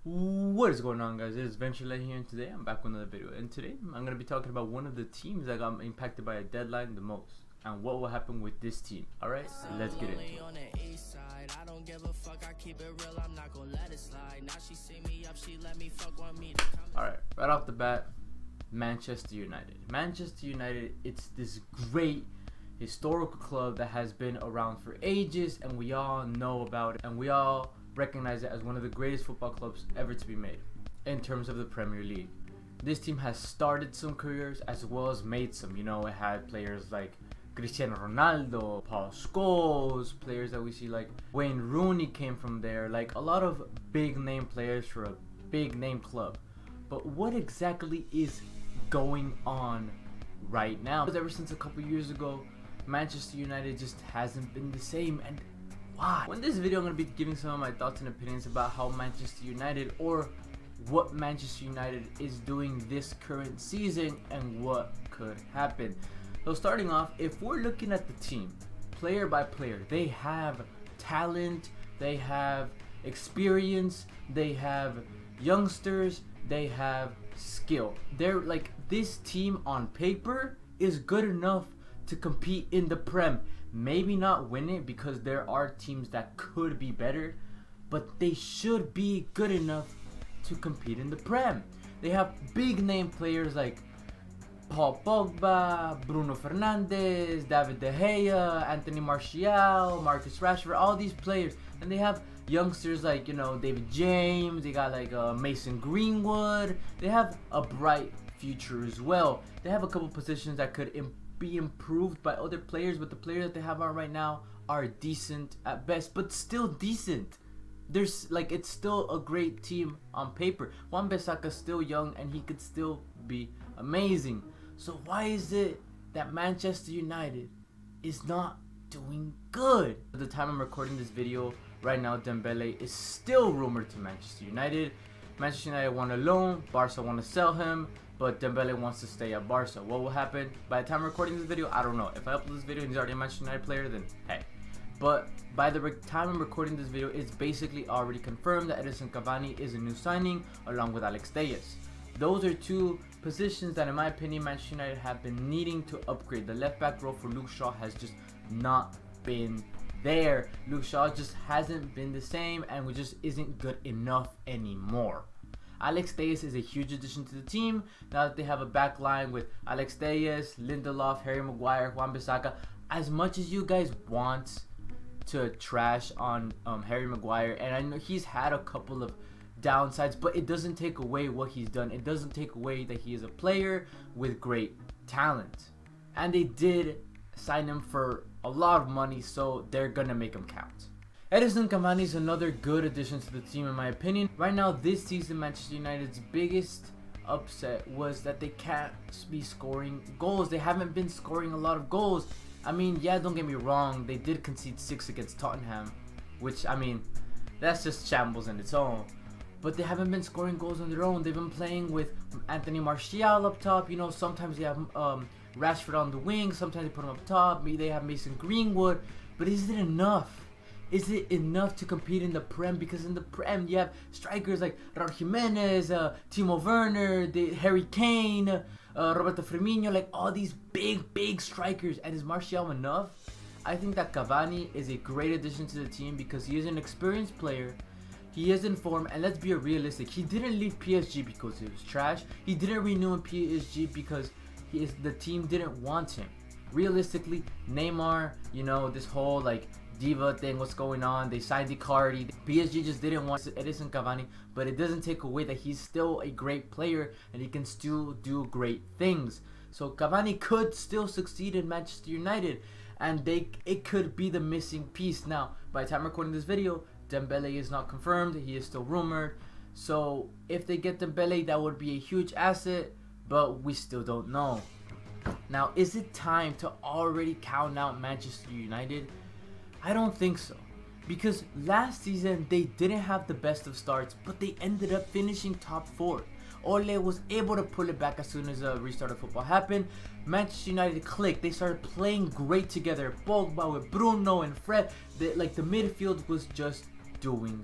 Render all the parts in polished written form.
What is going on, guys? It is Venturelite here, and today I'm back with another video. And today I'm going to be talking about one of the teams that got impacted by a deadline the most, and what will happen with this team. Alright, let's get into it. Alright, right off the bat, Manchester United. Manchester United, it's this great historical club that has been around for ages, and we all know about it, and we all recognize it as one of the greatest football clubs ever to be made in terms of the Premier League. This team has started some careers as well as made some. You know, it had players like Cristiano Ronaldo, Paul Scholes, players that we see like Wayne Rooney came from there, like a lot of big name players for a big name club. But what exactly is going on right now? Because ever since a couple years ago, Manchester United just hasn't been the same. And why? In this video, I'm going to be giving some of my thoughts and opinions about how Manchester United, or what Manchester United is doing this current season and what could happen. So starting off, if we're looking at the team, player by player, they have talent, they have experience, they have youngsters, they have skill. They're like, this team on paper is good enough to compete in the Prem. Maybe not win it, because there are teams that could be better, but they should be good enough to compete in the Prem. They have big name players like Paul Pogba, Bruno Fernandes, David De Gea, Anthony Martial, Marcus Rashford, all these players. And they have youngsters like, you know, David James, they got like Mason Greenwood. They have a bright future as well. They have a couple positions that could be improved by other players, but the players that they have on right now are decent at best, but still decent. There's like, it's still a great team on paper. Wan-Bissaka's still young and he could still be amazing. So why is it that Manchester United is not doing good? At the time I'm recording this video right now, Dembele is still rumored to Manchester United. Manchester United want a loan, Barca want to sell him, but Dembele wants to stay at Barca. What will happen by the time I'm recording this video? I don't know. If I upload this video and he's already a Manchester United player, then hey. But by the time I'm recording this video, it's basically already confirmed that Edinson Cavani is a new signing along with Alex Telles. Those are two positions that, in my opinion, Manchester United have been needing to upgrade. The left back role for Luke Shaw has just not been there. Luke Shaw just hasn't been the same, and just isn't good enough anymore. Alex Telles is a huge addition to the team now that they have a back line with Alex Telles, Lindelof, Harry Maguire, Wan-Bissaka. As much as you guys want to trash on Harry Maguire, and I know he's had a couple of downsides, but it doesn't take away what he's done. It doesn't take away that he is a player with great talent, and they did sign him for a lot of money, so they're gonna make him count. Edinson Cavani is another good addition to the team, in my opinion. Right now, this season, Manchester United's biggest upset was that they can't be scoring goals. They haven't been scoring a lot of goals. I mean, yeah, don't get me wrong, they did concede 6 against Tottenham, which, I mean, that's just shambles in its own. But they haven't been scoring goals on their own. They've been playing with Anthony Martial up top. You know, sometimes they have Rashford on the wing, sometimes they put him up top. Maybe they have Mason Greenwood. But is it enough? Is it enough to compete in the Prem? Because in the Prem, you have strikers like Raul Jimenez, Timo Werner, Harry Kane, Roberto Firmino, like all these big strikers. And is Martial enough? I think that Cavani is a great addition to the team because he is an experienced player. He is in form, and let's be realistic. He didn't leave PSG because it was trash. He didn't renew in PSG because the team didn't want him. Realistically, Neymar, you know, this whole like diva thing, what's going on? They signed Icardi. PSG just didn't want Edinson Cavani, but it doesn't take away that he's still a great player and he can still do great things. So Cavani could still succeed in Manchester United, and it could be the missing piece. Now, by the time I'm recording this video, Dembele is not confirmed. He is still rumored. So if they get Dembele, that would be a huge asset, but we still don't know. Now, is it time to already count out Manchester United? I don't think so, because last season they didn't have the best of starts, but they ended up finishing top 4. Ole was able to pull it back as soon as a restart of football happened. Manchester United clicked. They started playing great together. Pogba with Bruno and Fred. The midfield was just doing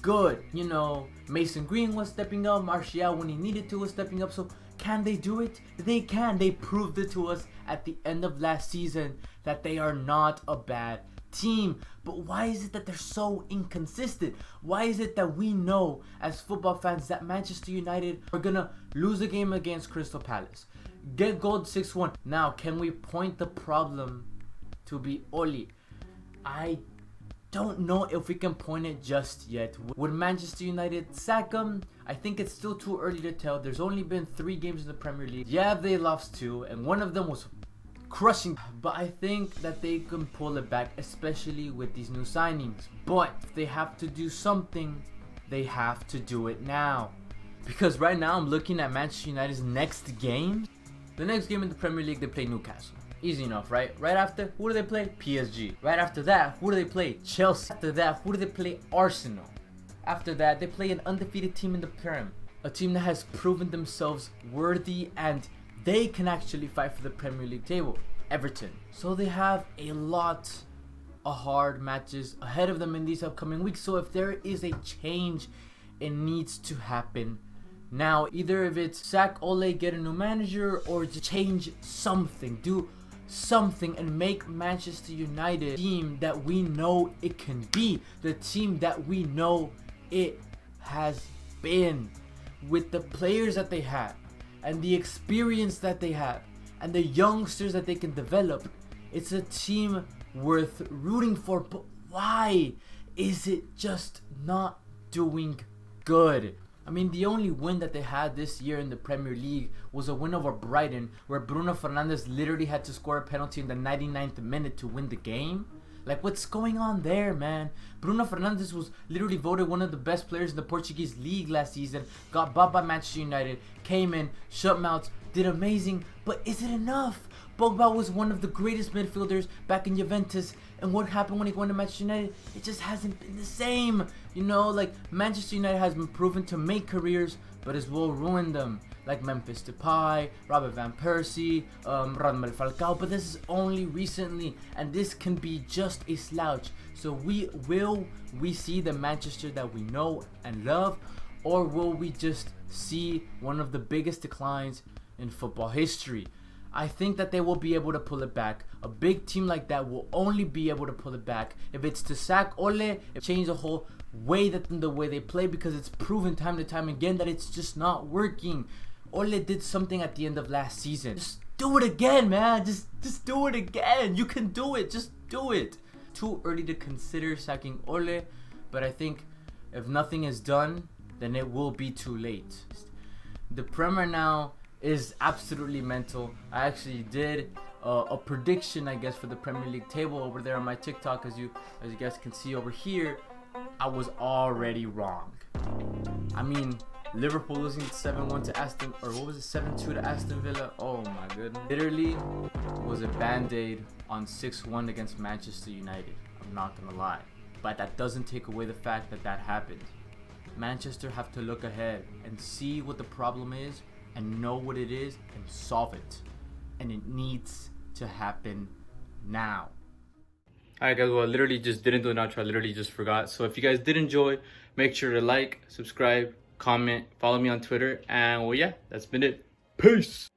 good. You know, Mason Green was stepping up, Martial when he needed to was stepping up. So can they do it? They can. They proved it to us at the end of last season that they are not a bad team. But why is it that they're so inconsistent? Why is it that we know as football fans that Manchester United are gonna lose a game against Crystal Palace, get gold 6-1? Now, can we point the problem to be Ole? I don't know if we can point it just yet. Would Manchester United sack him? I think it's still too early to tell. There's only been 3 games in the Premier League. Yeah, they lost 2, and one of them was crushing. But I think that they can pull it back, especially with these new signings. But if they have to do something, they have to do it now. Because right now I'm looking at Manchester United's next game. The next game in the Premier League, they play Newcastle. Easy enough, right? Right after, who do they play? PSG. Right after that, who do they play? Chelsea. After that, who do they play? Arsenal. After that, they play an undefeated team in the Prem. A team that has proven themselves worthy and they can actually fight for the Premier League table. Everton. So they have a lot of hard matches ahead of them in these upcoming weeks. So if there is a change, it needs to happen now. Either if it's sack Ole, get a new manager, or just change something. Do something and make Manchester United the team that we know it can be. The team that we know it has been. With the players that they have and the experience that they have and the youngsters that they can develop, it's a team worth rooting for. But why is it just not doing good? I mean, the only win that they had this year in the Premier League was a win over Brighton, where Bruno Fernandes literally had to score a penalty in the 99th minute to win the game. Like, what's going on there, man? Bruno Fernandes was literally voted one of the best players in the Portuguese league last season, got bought by Manchester United, came in, shut mouths, did amazing, but is it enough? Pogba was one of the greatest midfielders back in Juventus, and what happened when he went to Manchester United? It just hasn't been the same. You know, like, Manchester United has been proven to make careers, but as well ruin them. Like Memphis Depay, Robert Van Persie, Radamel Falcao, but this is only recently, and this can be just a slouch. So we see the Manchester that we know and love, or will we just see one of the biggest declines in football history? I think that they will be able to pull it back. A big team like that will only be able to pull it back if it's to sack Ole, change the whole way the way they play, because it's proven time to time again that it's just not working. Ole did something at the end of last season. Just do it again, man. Just do it again. You can do it. Just do it. Too early to consider sacking Ole, but I think if nothing is done, then it will be too late. The Premier now is absolutely mental. I actually did a prediction, I guess, for the Premier League table over there on my TikTok, as you guys can see over here. I was already wrong. I mean, Liverpool losing 7-1 to Aston, or what was it, 7-2 to Aston Villa? Oh my goodness. Literally was a band-aid on 6-1 against Manchester United. I'm not gonna lie. But that doesn't take away the fact that that happened. Manchester have to look ahead and see what the problem is and know what it is and solve it. And it needs to happen now. Alright guys, well I literally just didn't do an outro. I literally just forgot. So if you guys did enjoy, make sure to like, subscribe, comment, follow me on Twitter, and well yeah, that's been it. Peace!